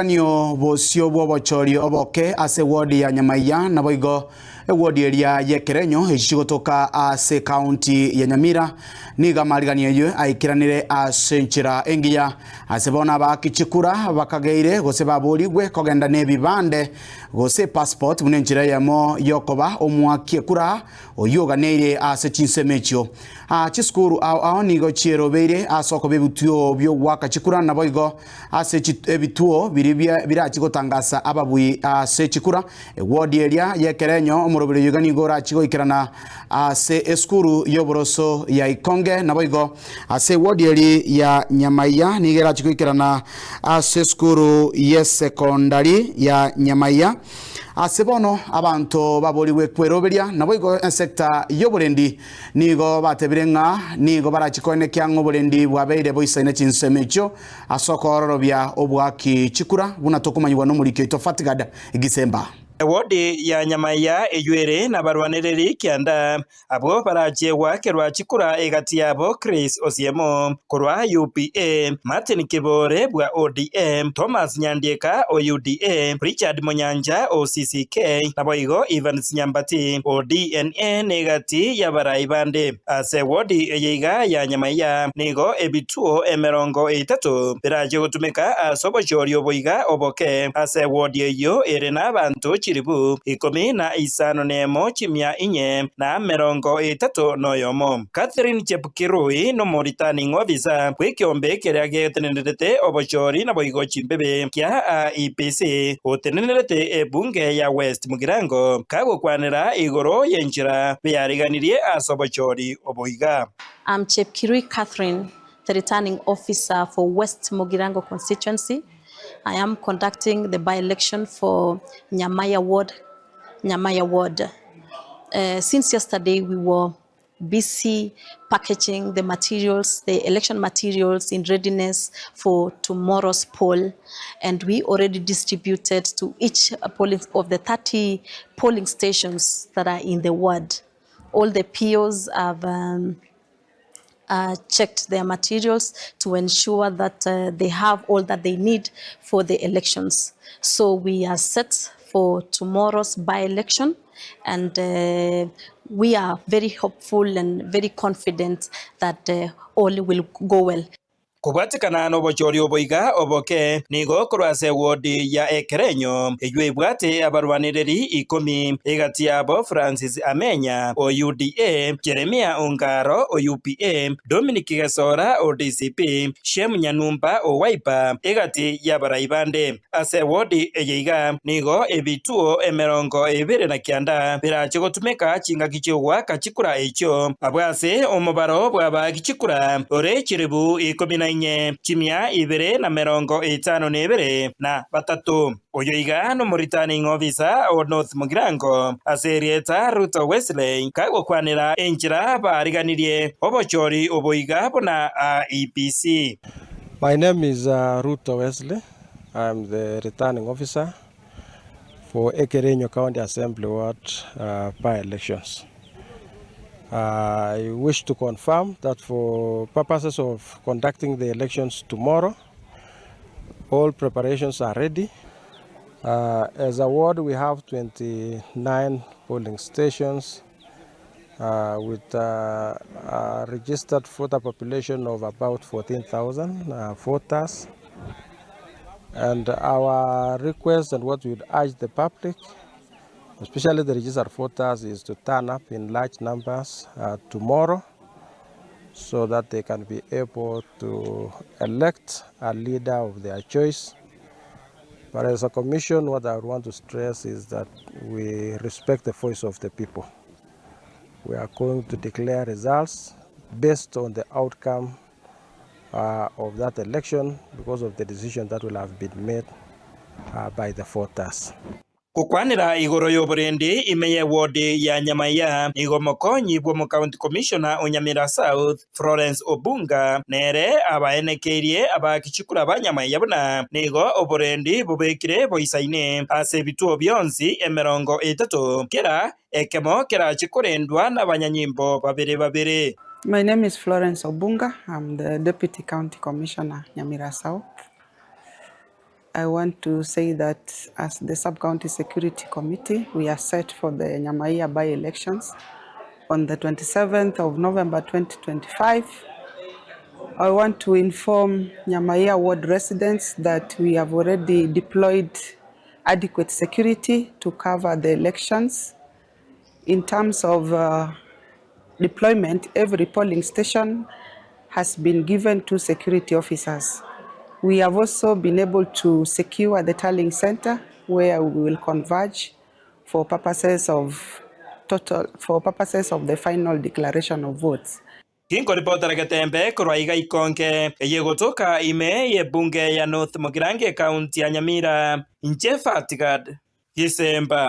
Ekerenyo bosio bwobochori oboke ase wodi ya Nyamaiya na boigo wodi area Ekerenyo echigotoka ase county ya Nyamira niga marigania ywe aikiranire ase nchira engiya ase bona bakichikura bakageire gose baborigwe kogenda nebibande gose passport mune nchira yamo yokoba omwakie kura oyoganeire ase chinsemechio chiskuru ao nigo chierobeire asoko bebutio byo wakachikura na boigo ase ebituo birachigotangasa ababui ase chikura wodi area Ekerenyo omurobire yugani gora chigoikirana ase eskuru yoboroso ya Ikonge na boigo ase wodi area ya Nyamaiya nigera chigoikirana ase eskuru ya secondary ya Nyamaiya ase bono abantu baboriwe kweroberia na boigo sector yoborendi nigo batebirenga nigo barachikoine kyango borendi bwabeire boisaine chinsemecho asokororobia obwaki chikura buna tokumanywa no muri kito fatigada igisemba wodi ya Nyamaiya eyuere na barwanereri kianda abo barajewa kerwa chikura egati yabo Chris Osiemo korwa UPA Martin Kibore bwa ODM Thomas Nyandieka OUDA Richard Monyanja OCCK na boigo Evans Nyambati ODNA negati ya baraibande ase wodi eyiga ya Nyamaiya nigo ebituo emerongo itatu biraje gutumika asobochorio boiga oboke ase wodi eyo erena abantu chiribu ikomi na isano nemo chimia inye na merongo itatu noyomo Catherine Chepkirui no Mauritania officer kwikiombe kiriage tenenete obochori na boigo chimbebe kya IPC otenenete ebunge ya West Mugirango kago kwanira igoro yenchira byariganirie asobochori oboiga. I'm Chepkirui Catherine, the returning officer for West Mugirango constituency. I am conducting the by-election for Nyamaiya ward. Since yesterday, we were busy packaging the materials, the election materials in readiness for tomorrow's poll. And we already distributed to each polling of the 30 polling stations that are in the ward. All the POs have checked their materials to ensure that they have all that they need for the elections. So we are set for tomorrow's by-election, and we are very hopeful and very confident that all will go well. Kubatikana no bochori oboiga oboke nigo kurase wodi ya Ekerenyo eywe bwate abarwanireri ikomi egati yabo Francis Amenya OUDA Jeremia Ongaro OUPA Dominic Gesora ODCP Shem Nyanumba Owaipa egati yabaraibande ase wodi eyiga nigo ebituo emerongo ebere na kianda birachigotumeka chinga kichwa kachikura echo abwase omubaro bwaba kichikura ore chiribu ikomi inye chimia ibere na merongo itano nebere na batatu oyoiga no Mauritania officer o North Mugirango aserieta Ruto Wesley kago kwanira enchira bariganirie obochori oboiga bona EPC. My name is Ruto Wesley. I'm the returning officer for Ekerenyo County Assembly Ward by-elections. I wish to confirm that for purposes of conducting the elections tomorrow, all preparations are ready. As a ward, we have 29 polling stations with a registered voter population of about 14,000 voters. And our request and what we would urge the public, especially the registered voters, is to turn up in large numbers tomorrow so that they can be able to elect a leader of their choice. But as a commission, what I would want to stress is that we respect the voice of the people. We are going to declare results based on the outcome of that election because of the decision that will have been made by the voters. Kukwanira igoro yoborendi imeye wodi ya Nyamaiya nigo mokonyi bwo county commissioner Nyamira South Florence Obunga nere abaenekerie abakichikura ba Nyamaiya buna nigo oborendi bubekire boisaine ase bituo byonsi emerongo itatu kera ekemo kera chikurendwa n'abanyanyimbo babere. My name is Florence Obunga. I'm the Deputy County Commissioner, Nyamira South. I want to say that as the Sub-County Security Committee, we are set for the Nyamaiya by-elections on the 27th of November 2025. I want to inform Nyamaiya ward residents that we have already deployed adequate security to cover the elections. In terms of deployment, every polling station has been given to security officers. We have also been able to secure the tallying center where we will converge for purposes of the final declaration of votes. Kinkoripotera Getembe kurwaiga ikonge yegotoka ime ye bunge ya North Mogirange County ya Nyamira inche Fatigad Kisemba.